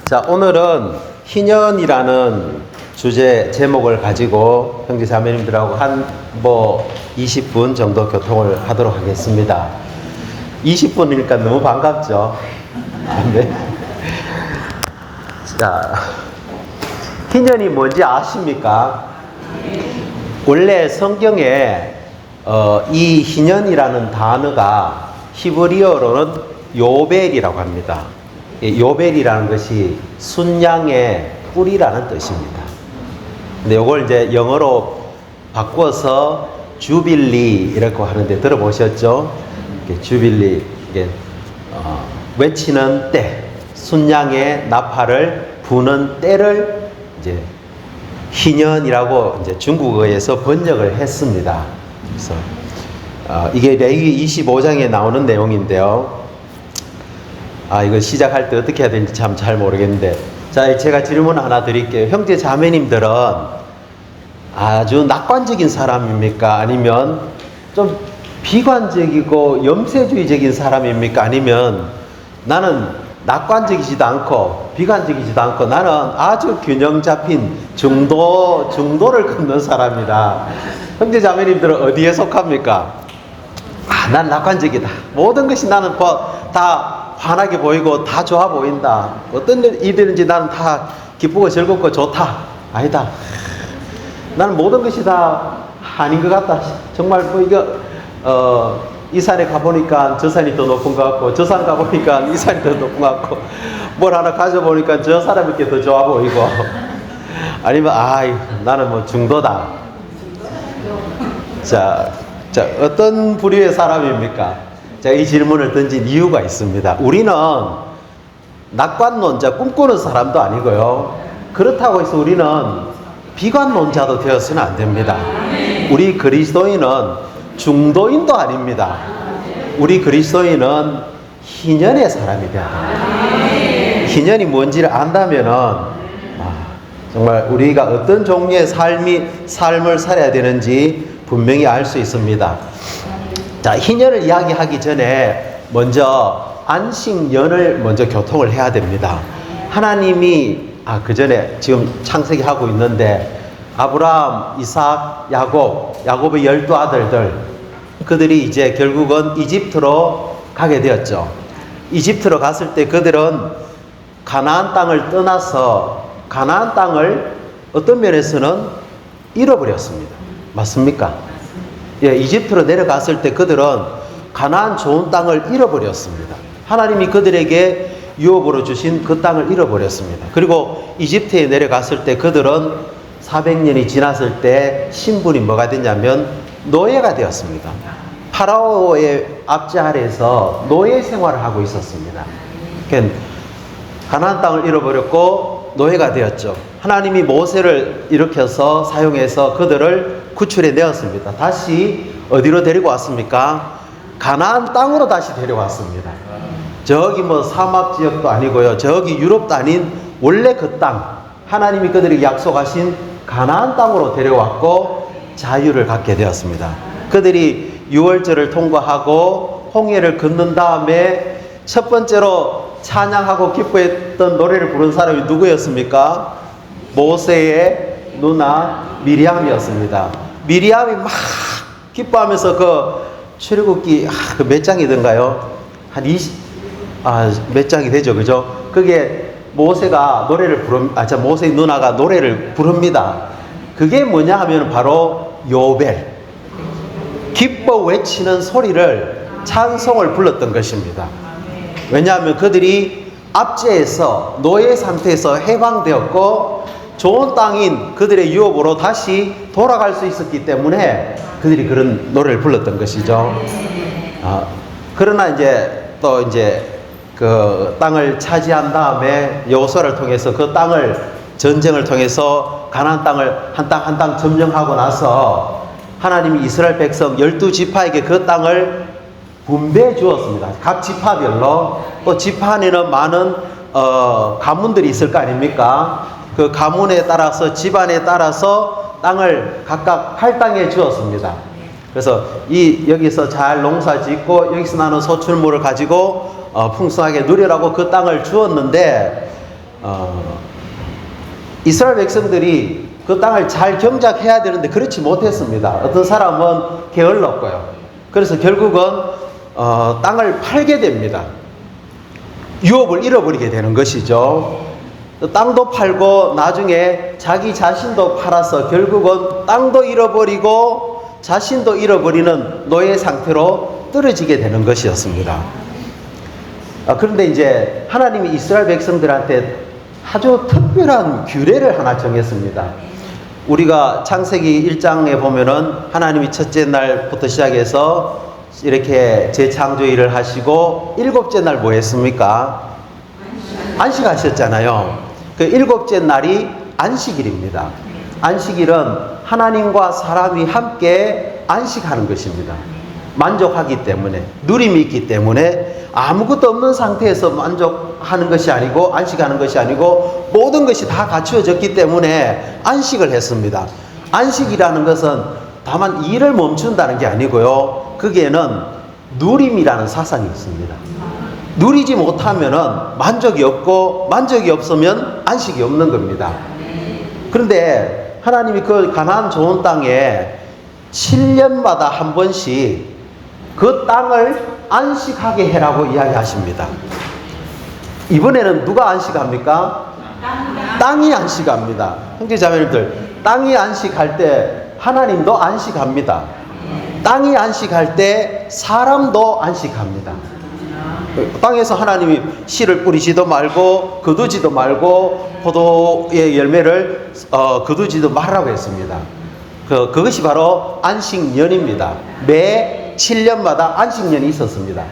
자, 오늘은 희년이라는 주제 제목을 가지고 형제 자매님들하고 한 20분 정도 교통을 하도록 하겠습니다. 20분이니까 너무 반갑죠? 네. 자, 희년이 뭔지 아십니까? 원래 성경에 이 희년이라는 단어가 히브리어로는 요벨이라고 합니다. 요벨이라는 것이 순양의 뿔이라는 뜻입니다. 근데 이걸 이제 영어로 바꿔서 주빌리 이라고 하는데 들어보셨죠? 주빌리, 외치는 때, 순양의 나팔을 부는 때를 이제 희년이라고 이제 중국어에서 번역을 했습니다. 그래서 이게 레위기 25장에 나오는 내용인데요. 이거 시작할 때 어떻게 해야 되는지 참 잘 모르겠는데, 자, 제가 질문 하나 드릴게요. 형제 자매님들은 아주 낙관적인 사람입니까? 아니면 좀 비관적이고 염세주의적인 사람입니까? 아니면 나는 낙관적이지도 않고 비관적이지도 않고 나는 아주 균형 잡힌 중도를 걷는 사람이다. 형제 자매님들은 어디에 속합니까? 난 낙관적이다. 모든 것이 나는 다 환하게 보이고 다 좋아 보인다. 어떤 일이든지 나는 다 기쁘고 즐겁고 좋다. 아니다. 나는 모든 것이 다 아닌 것 같다. 정말 이 산에 가보니까 저 산이 더 높은 것 같고, 저 산 가보니까 이 산이 더 높은 것 같고, 뭘 하나 가져보니까 저 사람이 더 좋아 보이고, 아니면 나는 중도다. 자, 어떤 부류의 사람입니까? 제가 이 질문을 던진 이유가 있습니다. 우리는 낙관론자, 꿈꾸는 사람도 아니고요. 그렇다고 해서 우리는 비관론자도 되어서는 안 됩니다. 우리 그리스도인은 중도인도 아닙니다. 우리 그리스도인은 희년의 사람이 되어야 됩니다. 희년이 뭔지를 안다면은 정말 우리가 어떤 종류의 삶을 살아야 되는지 분명히 알 수 있습니다. 자, 희년을 이야기하기 전에 먼저 안식년을 먼저 교통을 해야 됩니다. 하나님이 그 전에 지금 창세기 하고 있는데 아브라함, 이삭, 야곱의 12아들들, 그들이 이제 결국은 이집트로 가게 되었죠. 이집트로 갔을 때 그들은 가나안 땅을 떠나서 가나안 땅을 어떤 면에서는 잃어버렸습니다. 맞습니까? 이집트로 내려갔을 때 그들은 가나안 좋은 땅을 잃어버렸습니다. 하나님이 그들에게 유업으로 주신 그 땅을 잃어버렸습니다. 그리고 이집트에 내려갔을 때 그들은 400년이 지났을 때 신분이 뭐가 됐냐면 노예가 되었습니다. 파라오의 압제 아래에서 노예 생활을 하고 있었습니다. 가나안 땅을 잃어버렸고 노예가 되었죠. 하나님이 모세를 일으켜서 사용해서 그들을 구출해 내었습니다. 다시 어디로 데리고 왔습니까? 가나안 땅으로 다시 데려왔습니다. 저기 사막 지역도 아니고요. 저기 유럽도 아닌 원래 그 땅, 하나님이 그들에게 약속하신 가나안 땅으로 데려왔고 자유를 갖게 되었습니다. 그들이 유월절을 통과하고 홍해를 건넌 다음에 첫 번째로 찬양하고 기뻐했던 노래를 부른 사람이 누구였습니까? 모세의 누나 미리암이었습니다. 미리암이 막 기뻐하면서 출애굽기 몇 장이던가요? 한 20, 몇 장이 되죠, 그죠? 그게 모세가 모세의 누나가 노래를 부릅니다. 그게 뭐냐 하면 바로 요벨, 기뻐 외치는 소리를, 찬송을 불렀던 것입니다. 왜냐하면 그들이 압제에서 노예 상태에서 해방되었고 좋은 땅인 그들의 유업으로 다시 돌아갈 수 있었기 때문에 그들이 그런 노래를 불렀던 것이죠. 그러나 그 땅을 차지한 다음에 여호수아를 통해서 그 땅을 전쟁을 통해서 가나안 땅을 한 땅 한 땅 점령하고 나서 하나님이 이스라엘 백성 12지파에게 그 땅을 분배해 주었습니다. 각 지파별로. 또 지파 안에는 많은 가문들이 있을 거 아닙니까? 그 가문에 따라서, 집안에 따라서 땅을 각각 할당해 주었습니다. 그래서 여기서 잘 농사 짓고 여기서 나는 소출물을 가지고 풍성하게 누리라고 그 땅을 주었는데 이스라엘 백성들이 그 땅을 잘 경작해야 되는데 그렇지 못했습니다. 어떤 사람은 게을렀고요. 그래서 결국은 땅을 팔게 됩니다. 유업을 잃어버리게 되는 것이죠. 땅도 팔고 나중에 자기 자신도 팔아서 결국은 땅도 잃어버리고 자신도 잃어버리는 노예 상태로 떨어지게 되는 것이었습니다. 그런데 이제 하나님이 이스라엘 백성들한테 아주 특별한 규례를 하나 정했습니다. 우리가 창세기 1장에 보면은 하나님이 첫째 날부터 시작해서 이렇게 재창조일을 하시고 일곱째 날 뭐 했습니까? 안식하셨잖아요. 그 일곱째 날이 안식일입니다. 안식일은 하나님과 사람이 함께 안식하는 것입니다. 만족하기 때문에, 누림이 있기 때문에 아무것도 없는 상태에서 만족하는 것이 아니고 안식하는 것이 아니고 모든 것이 다 갖추어졌기 때문에 안식을 했습니다. 안식이라는 것은 다만 일을 멈춘다는 게 아니고요. 거기에는 누림이라는 사상이 있습니다. 누리지 못하면은 만족이 없고 만족이 없으면 안식이 없는 겁니다. 그런데 하나님이 그 가나안 좋은 땅에 7년마다 한 번씩 그 땅을 안식하게 해라고 이야기하십니다. 이번에는 누가 안식합니까? 땅이 안식합니다. 형제자매님들, 땅이 안식할 때 하나님도 안식합니다. 땅이 안식할 때 사람도 안식합니다. 땅에서 하나님이 씨를 뿌리지도 말고 거두지도 말고 포도의 열매를 거두지도 말라고 했습니다. 그것이 바로 안식년입니다. 매 7년마다 안식년이 있었습니다.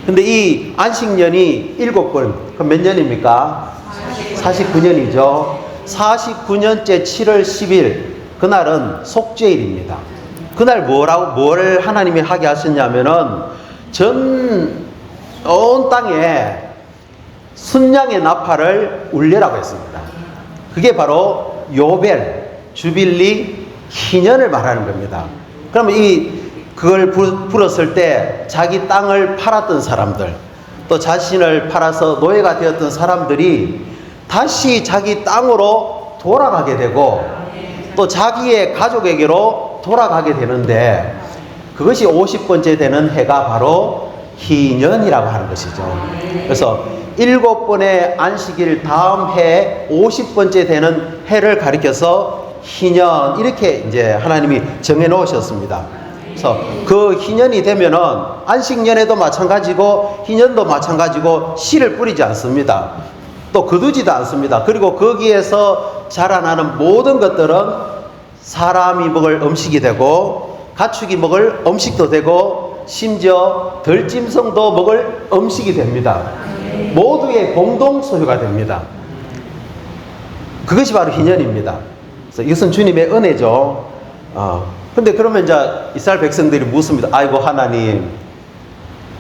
근데 이 안식년이 7번, 그럼 몇 년입니까? 49년이죠. 49년째 7월 10일, 그날은 속죄일입니다. 그날 뭘 하나님이 하게 하셨냐면은 온 땅에 순양의 나팔을 울려라고 했습니다. 그게 바로 요벨, 주빌리, 희년을 말하는 겁니다. 그러면 그걸 불었을 때 자기 땅을 팔았던 사람들, 또 자신을 팔아서 노예가 되었던 사람들이 다시 자기 땅으로 돌아가게 되고 또 자기의 가족에게로 돌아가게 되는데 그것이 50번째 되는 해가 바로 희년이라고 하는 것이죠. 그래서 7번의 안식일 다음 해 50번째 되는 해를 가리켜서 희년 이렇게 이제 하나님이 정해 놓으셨습니다. 그래서 그 희년이 되면은 안식년에도 마찬가지고 희년도 마찬가지고 씨를 뿌리지 않습니다. 또 거두지도 않습니다. 그리고 거기에서 자라나는 모든 것들은 사람이 먹을 음식이 되고 가축이 먹을 음식도 되고 심지어 들짐승도 먹을 음식이 됩니다. 모두의 공동 소유가 됩니다. 그것이 바로 희년입니다. 그래서 이것은 주님의 은혜죠. 근데 그러면 이제 이스라엘 백성들이 묻습니다. 아이고 하나님,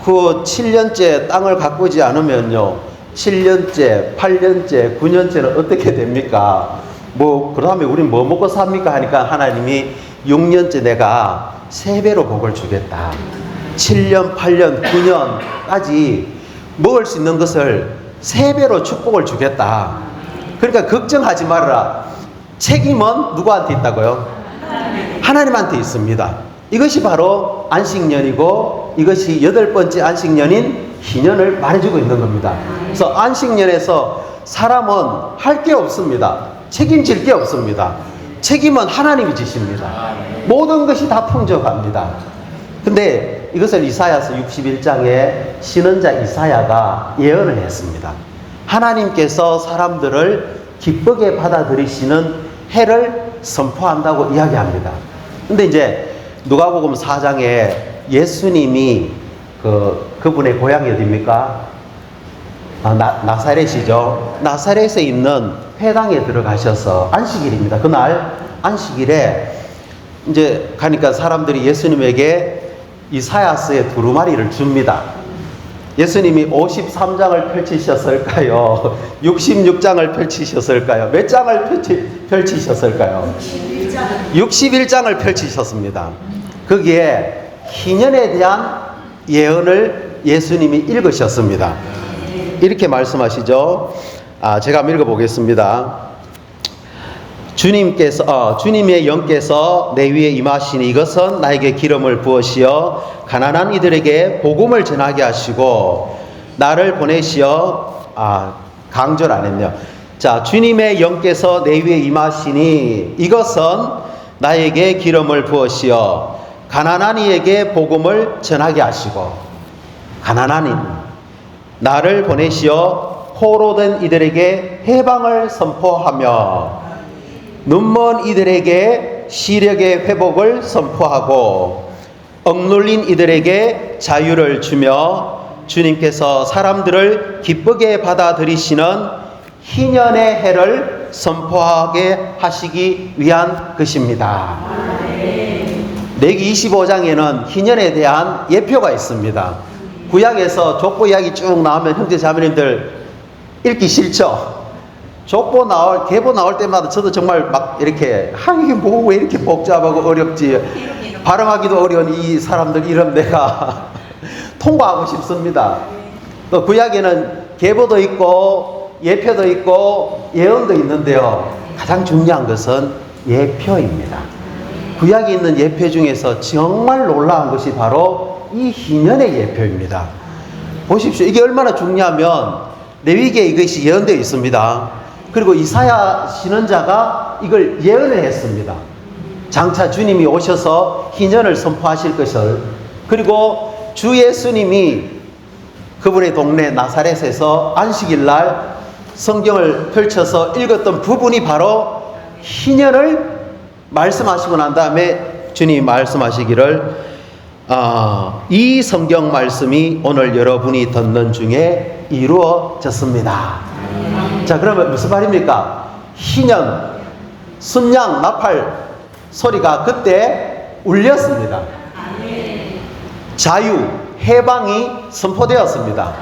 그 7년째 땅을 가꾸지 않으면요 7년째, 8년째, 9년째는 어떻게 됩니까? 그 다음에 우린 뭐 먹고 삽니까? 하니까 하나님이 6년째 내가 3배로 복을 주겠다. 7년, 8년, 9년까지 먹을 수 있는 것을 3배로 축복을 주겠다. 그러니까 걱정하지 말아라. 책임은 누구한테 있다고요? 하나님한테 있습니다. 이것이 바로 안식년이고 이것이 8번째 안식년인 희년을 말해주고 있는 겁니다. 그래서 안식년에서 사람은 할 게 없습니다. 책임질 게 없습니다. 책임은 하나님이 지십니다. 모든 것이 다 풍족합니다. 근데 이것을 이사야서 61장에 신언자 이사야가 예언을 했습니다. 하나님께서 사람들을 기쁘게 받아들이시는 해를 선포한다고 이야기합니다. 근데 이제 누가복음 4장에 예수님이 그분의 고향이 어디입니까? 나사렛이죠. 나사렛에 있는 회당에 들어가셔서 안식일입니다. 그날 안식일에 이제 가니까 사람들이 예수님에게 이사야서의 두루마리를 줍니다. 예수님이 53장을 펼치셨을까요? 66장을 펼치셨을까요? 몇 장을 펼치셨을까요? 61장을 펼치셨습니다. 거기에 희년에 대한 예언을 예수님이 읽으셨습니다. 이렇게 말씀하시죠. 제가 한번 읽어보겠습니다. 주님의 영께서 내 위에 임하시니 이것은 나에게 기름을 부으시어 가난한 이들에게 복음을 전하게 하시고 나를 보내시어 강조를 안 했네요. 자, 주님의 영께서 내 위에 임하시니 이것은 나에게 기름을 부으시어 가난한 이에게 복음을 전하게 하시고 가난한 이 나를 보내시어 포로된 이들에게 해방을 선포하며 눈먼 이들에게 시력의 회복을 선포하고 억눌린 이들에게 자유를 주며 주님께서 사람들을 기쁘게 받아들이시는 희년의 해를 선포하게 하시기 위한 것입니다. 레위기 25장에는 희년에 대한 예표가 있습니다. 구약에서 족보 이야기 쭉 나오면 형제 자매님들 읽기 싫죠? 계보 나올 때마다 저도 정말 막 이렇게 이게 뭐 왜 이렇게 복잡하고 어렵지, 발음하기도 어려운 이 사람들 이름 내가 통과하고 싶습니다. 또 구약에는 계보도 있고 예표도 있고 예언도 있는데요, 가장 중요한 것은 예표입니다. 구약에 있는 예표 중에서 정말 놀라운 것이 바로 이 희년의 예표입니다. 보십시오. 이게 얼마나 중요하면 레위기에 이것이 예언되어 있습니다. 그리고 이사야 선지자가 이걸 예언을 했습니다. 장차 주님이 오셔서 희년을 선포하실 것을, 그리고 주 예수님이 그분의 동네 나사렛에서 안식일 날 성경을 펼쳐서 읽었던 부분이 바로 희년을 말씀하시고 난 다음에 주님이 말씀하시기를 이 성경 말씀이 오늘 여러분이 듣는 중에 이루어졌습니다. 자, 그러면 무슨 말입니까? 희년, 순양, 나팔 소리가 그때 울렸습니다. 자유, 해방이 선포되었습니다.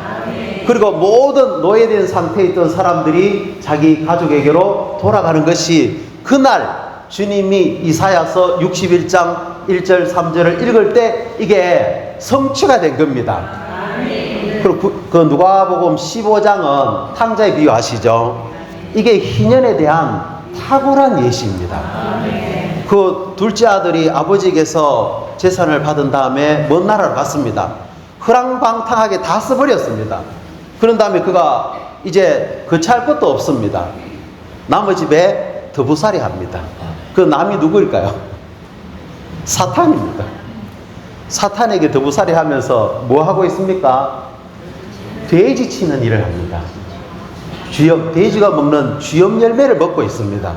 그리고 모든 노예된 상태에 있던 사람들이 자기 가족에게로 돌아가는 것이 그날 주님이 이사야서 61장 1절 3절을 읽을 때 이게 성취가 된 겁니다. 그리고 그 누가복음 15장은 탕자에 비유하시죠. 이게 희년에 대한 탁월한 예시입니다. 그 둘째 아들이 아버지에게서 재산을 받은 다음에 먼 나라로 갔습니다. 허랑방탕하게 다 써버렸습니다. 그런 다음에 그가 이제 거처할 것도 없습니다. 남의 집에 더부살이 합니다. 그 남이 누구일까요? 사탄입니다. 사탄에게 더부살이 하면서 뭐 하고 있습니까? 돼지 치는 일을 합니다. 돼지가 먹는 쥐염 열매를 먹고 있습니다.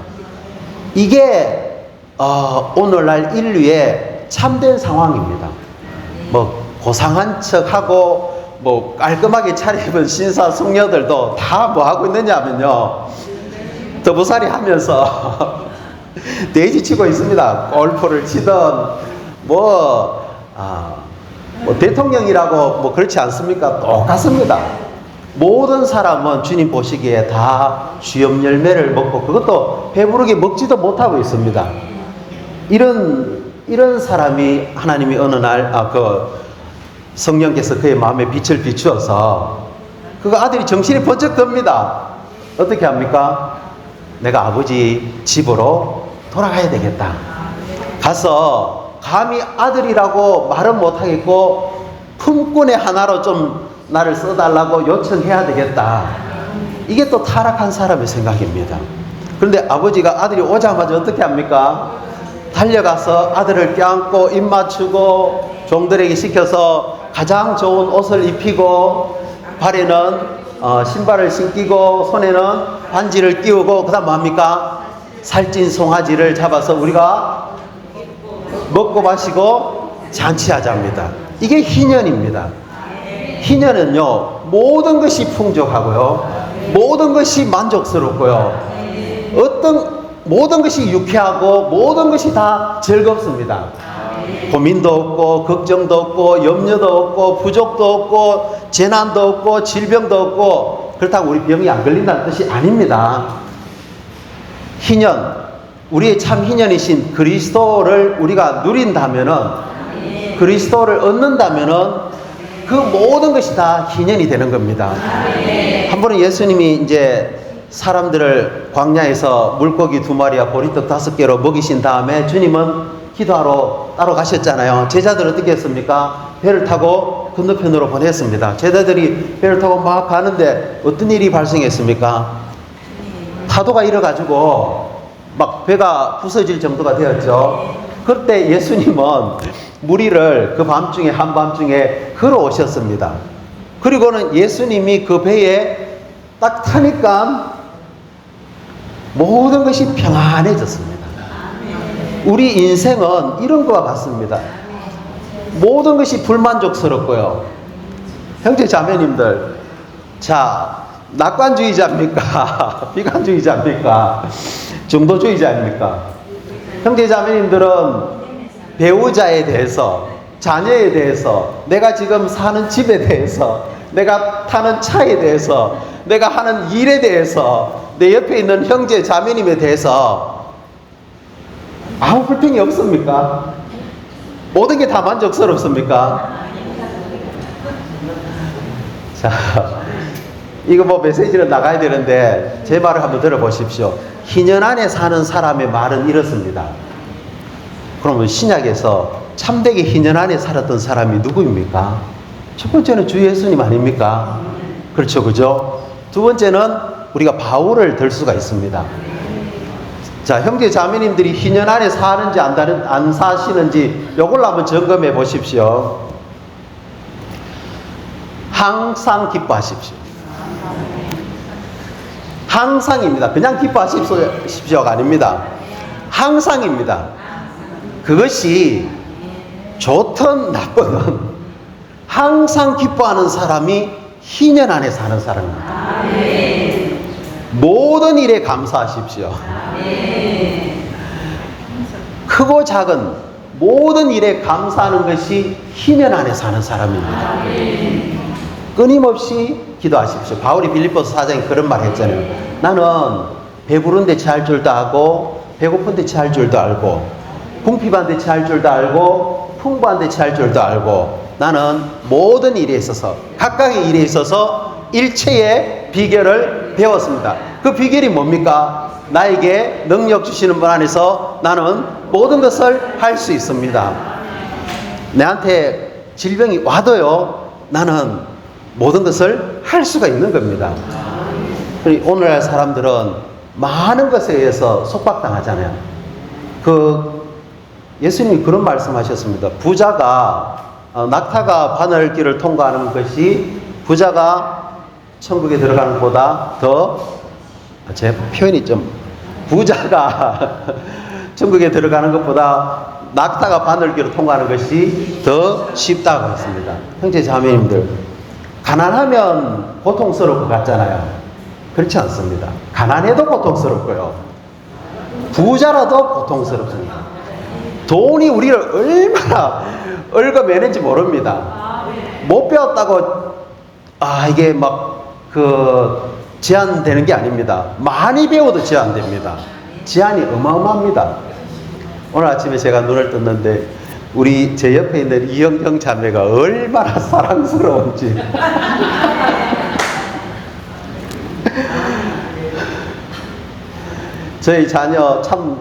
이게 오늘날 인류의 참된 상황입니다. 뭐 고상한 척하고 뭐 깔끔하게 차려입은 신사 숙녀들도 다 뭐 하고 있느냐면요, 더부살이 하면서 돼지 치고 있습니다. 골프를 치든 뭐 대통령이라고 뭐 그렇지 않습니까? 똑같습니다. 모든 사람은 주님 보시기에 다 쥐염 열매를 먹고 그것도 배부르게 먹지도 못하고 있습니다. 이런 사람이 하나님이 어느 날 성령께서 그의 마음에 빛을 비추어서 그 아들이 정신이 번쩍 듭니다. 어떻게 합니까? 내가 아버지 집으로 돌아가야 되겠다. 가서 감히 아들이라고 말은 못하겠고 품꾼의 하나로 좀 나를 써달라고 요청해야 되겠다. 이게 또 타락한 사람의 생각입니다. 그런데 아버지가 아들이 오자마자 어떻게 합니까? 달려가서 아들을 껴안고 입 맞추고 종들에게 시켜서 가장 좋은 옷을 입히고 발에는 신발을 신기고 손에는 반지를 끼우고, 그 다음 뭐합니까? 살찐 송아지를 잡아서 우리가 먹고 마시고 잔치하자입니다. 이게 희년입니다. 희년은요, 모든 것이 풍족하고요, 모든 것이 만족스럽고요, 모든 것이 유쾌하고 모든 것이 다 즐겁습니다. 고민도 없고 걱정도 없고 염려도 없고 부족도 없고 재난도 없고 질병도 없고, 그렇다고 우리 병이 안 걸린다는 뜻이 아닙니다. 희년, 우리의 참 희년이신 그리스도를 우리가 누린다면은, 그리스도를 얻는다면은 그 모든 것이 다 희년이 되는 겁니다. 한 번은 예수님이 이제 사람들을 광야에서 물고기 2마리와 보리떡 5개로 먹이신 다음에 주님은 기도하러 따로 가셨잖아요. 제자들 어떻게 했습니까? 배를 타고 건너편으로 보냈습니다. 제자들이 배를 타고 막 가는데 어떤 일이 발생했습니까? 파도가 일어가지고 막 배가 부서질 정도가 되었죠. 그때 예수님은 무리를 그 밤중에 한밤중에 걸어오셨습니다. 그리고는 예수님이 그 배에 딱 타니까 모든 것이 평안해졌습니다. 우리 인생은 이런 것과 같습니다. 모든 것이 불만족스럽고요. 형제 자매님들, 자, 낙관주의자입니까? 비관주의자입니까? 중도주의자입니까? 형제 자매님들은 배우자에 대해서, 자녀에 대해서, 내가 지금 사는 집에 대해서, 내가 타는 차에 대해서, 내가 하는 일에 대해서, 내 옆에 있는 형제 자매님에 대해서 아무 불평이 없습니까? 모든 게 다 만족스럽습니까? 자, 이거 뭐 메시지는 나가야 되는데 제 말을 한번 들어보십시오. 희년 안에 사는 사람의 말은 이렇습니다. 그러면 신약에서 참되게 희년 안에 살았던 사람이 누구입니까? 첫 번째는 주 예수님 아닙니까? 그렇죠, 그죠? 두 번째는 우리가 바울을 들 수가 있습니다. 자, 형제 자매님들이 희년 안에 사는지 안 사시는지 요걸 한번 점검해 보십시오. 항상 기뻐하십시오. 항상입니다. 그냥 기뻐하십시오가 아닙니다. 항상입니다. 그것이 좋든 나쁘든 항상 기뻐하는 사람이 희년 안에 사는 사람입니다. 모든 일에 감사하십시오. 크고 작은 모든 일에 감사하는 것이 희년 안에 사는 사람입니다. 끊임없이 기도하십시오. 바울이 빌립보서 4장에 그런 말 했잖아요. 나는 배부른데 체할 줄도 알고 배고픈데 체할 줄도 알고 궁핍한데 체할 줄도 알고 풍부한데 체할 줄도 알고 나는 모든 일에 있어서 각각의 일에 있어서 일체의 비결을 배웠습니다. 그 비결이 뭡니까? 나에게 능력 주시는 분 안에서 나는 모든 것을 할 수 있습니다. 내한테 질병이 와도요, 나는 모든 것을 할 수가 있는 겁니다. 오늘날 사람들은 많은 것에 의해서 속박당하잖아요. 예수님이 그런 말씀하셨습니다. 부자가 낙타가 바늘길을 통과하는 것이 부자가 천국에 들어가는 것보다 제 표현이 좀 부자가 천국에 들어가는 것보다 낙타가 바늘길을 통과하는 것이 더 쉽다고 했습니다. 형제 자매님들, 가난하면 고통스러울 것 같잖아요. 그렇지 않습니다. 가난해도 고통스럽고요. 부자라도 고통스럽습니다. 돈이 우리를 얼마나 얽어매는지 모릅니다. 못 배웠다고 이게 제한되는 게 아닙니다. 많이 배워도 제한됩니다. 제한이 어마어마합니다. 오늘 아침에 제가 눈을 떴는데 제 옆에 있는 이영경 자매가 얼마나 사랑스러운지 저희 자녀 참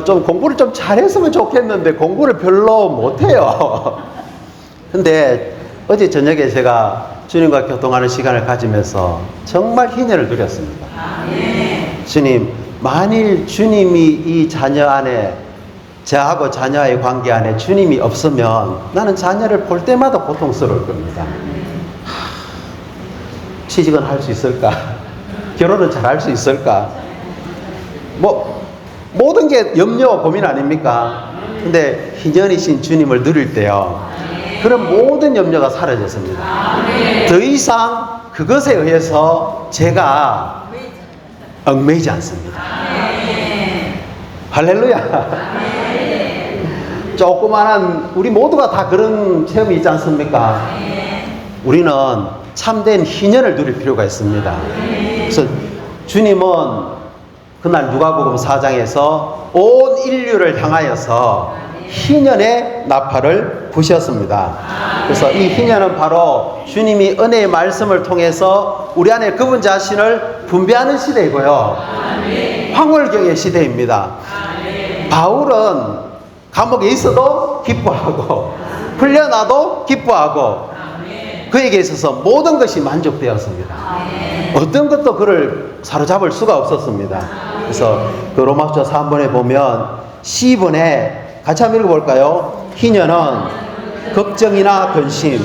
좀 공부를 좀 잘했으면 좋겠는데 공부를 별로 못해요. 근데 어제 저녁에 제가 주님과 교통하는 시간을 가지면서 정말 희년을 누렸습니다. 주님, 만일 주님이 이 자녀 안에, 저하고 자녀와의 관계 안에 주님이 없으면 나는 자녀를 볼 때마다 고통스러울 겁니다. 취직은 할 수 있을까? 결혼은 잘 할 수 있을까? 모든 게 염려, 고민 아닙니까? 근데 희년이신 주님을 누릴 때요, 그런 모든 염려가 사라졌습니다. 더 이상 그것에 의해서 제가 얽매이지 않습니다. 할렐루야. 조그만한 우리 모두가 다 그런 체험이 있지 않습니까? 우리는 참된 희년을 누릴 필요가 있습니다. 그래서 주님은 그날 누가복음 4장에서 온 인류를 향하여서 희년의 나팔을 부셨습니다. 그래서 이 희년은 바로 주님이 은혜의 말씀을 통해서 우리 안에 그분 자신을 분배하는 시대이고요. 황홀경의 시대입니다. 바울은 감옥에 있어도 기뻐하고 풀려나도 기뻐하고 그에게 있어서 모든 것이 만족되었습니다. 어떤 것도 그를 사로잡을 수가 없었습니다. 그래서 그 로마서 3번에 보면 C번에 같이 한번 읽어볼까요? 희년은 걱정이나 근심,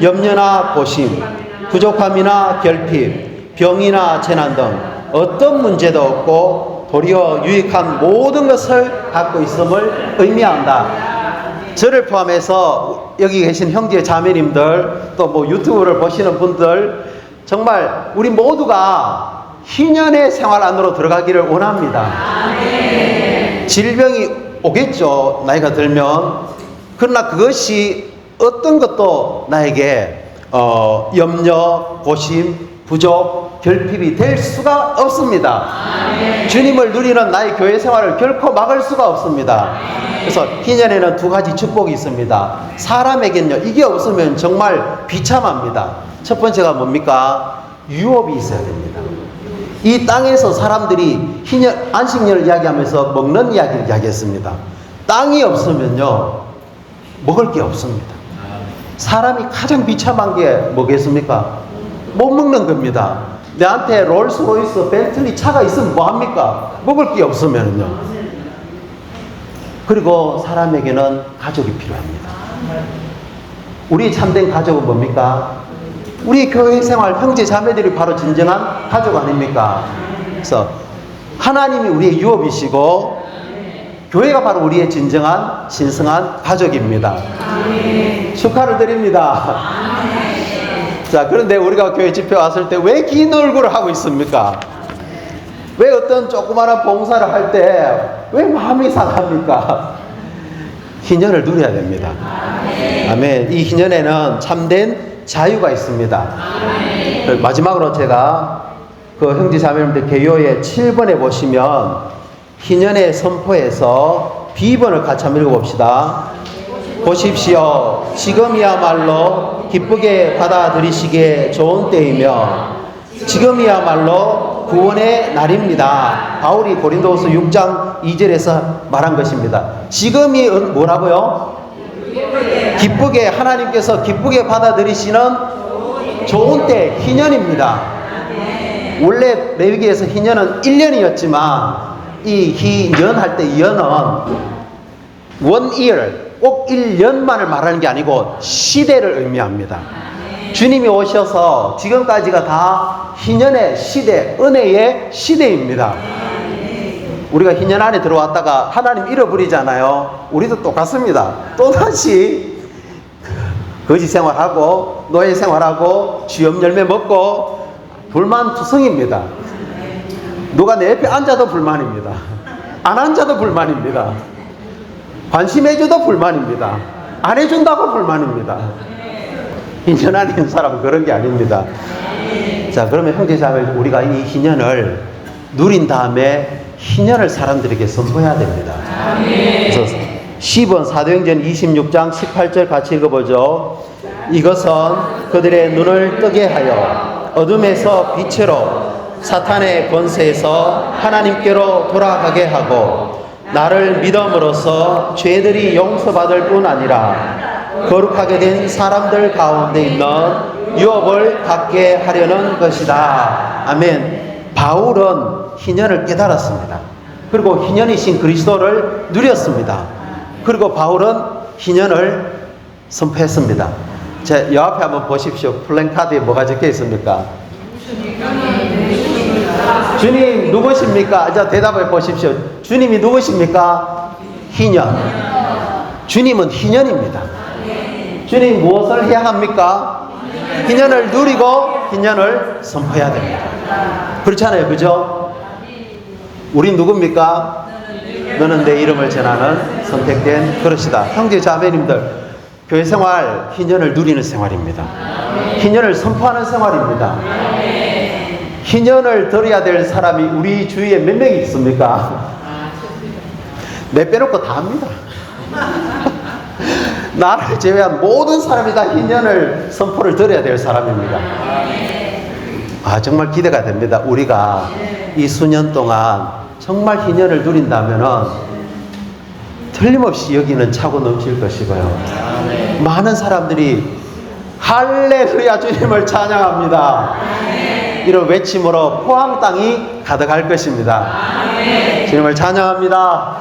염려나 고심, 부족함이나 결핍, 병이나 재난 등 어떤 문제도 없고 도리어 유익한 모든 것을 갖고 있음을 의미한다. 저를 포함해서 여기 계신 형제 자매님들 또 뭐 유튜브를 보시는 분들 정말 우리 모두가 희년의 생활 안으로 들어가기를 원합니다. 질병이 오겠죠. 나이가 들면. 그러나 그것이 어떤 것도 나에게 염려, 고심, 부족, 결핍이 될 수가 없습니다. 주님을 누리는 나의 교회 생활을 결코 막을 수가 없습니다. 그래서 희년에는 두 가지 축복이 있습니다. 사람에게는요, 이게 없으면 정말 비참합니다. 첫 번째가 뭡니까? 유업이 있어야 됩니다. 이 땅에서 사람들이 희년, 안식년을 이야기하면서 먹는 이야기를 이야기했습니다. 땅이 없으면요, 먹을 게 없습니다. 사람이 가장 비참한 게 뭐겠습니까? 못 먹는 겁니다. 내한테 롤스로이스, 벤틀리 차가 있으면 뭐합니까? 먹을 게 없으면요. 그리고 사람에게는 가족이 필요합니다. 우리 참된 가족은 뭡니까? 우리 교회 생활 형제 자매들이 바로 진정한 가족 아닙니까? 그래서 하나님이 우리의 유업이시고 교회가 바로 우리의 진정한 신성한 가족입니다. 축하를 드립니다. 자, 그런데 우리가 교회 집회 왔을 때 왜 긴 얼굴을 하고 있습니까? 왜 어떤 조그마한 봉사를 할 때 왜 마음이 상합니까? 희년을 누려야 됩니다. 아멘. 이 희년에는 참된 자유가 있습니다. 마지막으로 제가 그 형제 자매님들 개요의 7번에 보시면 희년의 선포에서 B번을 같이 한번 읽어봅시다. 보십시오. 지금이야말로 기쁘게 받아들이시기에 좋은 때이며 지금이야말로 구원의 날입니다. 바울이 고린도후서 6장 2절에서 말한 것입니다. 지금이 뭐라고요? 기쁘게, 하나님께서 기쁘게 받아들이시는 좋은 때, 희년입니다. 원래 레위기에서 희년은 1년이었지만 이 희년 할 때 연은 one year, 꼭 1년만을 말하는 게 아니고 시대를 의미합니다. 주님이 오셔서 지금까지가 다 희년의 시대, 은혜의 시대입니다. 우리가 희년 안에 들어왔다가 하나님 잃어버리잖아요. 우리도 똑같습니다. 또다시 거지 생활하고 노예 생활하고 주염 열매 먹고 불만투성입니다. 누가 내 옆에 앉아도 불만입니다. 안 앉아도 불만입니다. 관심해줘도 불만입니다. 안 해준다고 불만입니다. 희년 안에 있는 사람은 그런 게 아닙니다. 자, 그러면 형제자매, 우리가 이 희년을 누린 다음에 희년을 사람들에게 선포해야 됩니다. 그래서 10번 사도행전 26장 18절 같이 읽어보죠. 이것은 그들의 눈을 뜨게 하여 어둠에서 빛으로 사탄의 권세에서 하나님께로 돌아가게 하고 나를 믿음으로써 죄들이 용서받을 뿐 아니라 거룩하게 된 사람들 가운데 있는 유업을 갖게 하려는 것이다. 아멘. 바울은 희년을 깨달았습니다. 그리고 희년이신 그리스도를 누렸습니다. 그리고 바울은 희년을 선포했습니다. 제 옆에 한번 보십시오. 플랜카드에 뭐가 적혀 있습니까? 주님 누구십니까? 자, 대답해 보십시오. 주님이 누구십니까? 희년. 주님은 희년입니다. 주님 무엇을 해야 합니까? 희년을 누리고 희년을 선포해야 됩니다. 그렇잖아요, 그죠? 우린 누굽니까? 너는 내 이름을 전하는 선택된 그릇이다. 형제 자매님들, 교회 생활 희년을 누리는 생활입니다. 희년을 선포하는 생활입니다. 희년을 드려야 될 사람이 우리 주위에 몇 명이 있습니까? 내 빼놓고 다 합니다. 나를 제외한 모든 사람이 다 희년을 선포를 드려야 될 사람입니다. 정말 기대가 됩니다. 우리가 이 수년 동안 정말 희년을 누린다면은 틀림없이 여기는 차고 넘칠 것이고요. 많은 사람들이 할렐루야 주님을 찬양합니다. 이런 외침으로 포항 땅이 가득할 것입니다. 주님을 찬양합니다.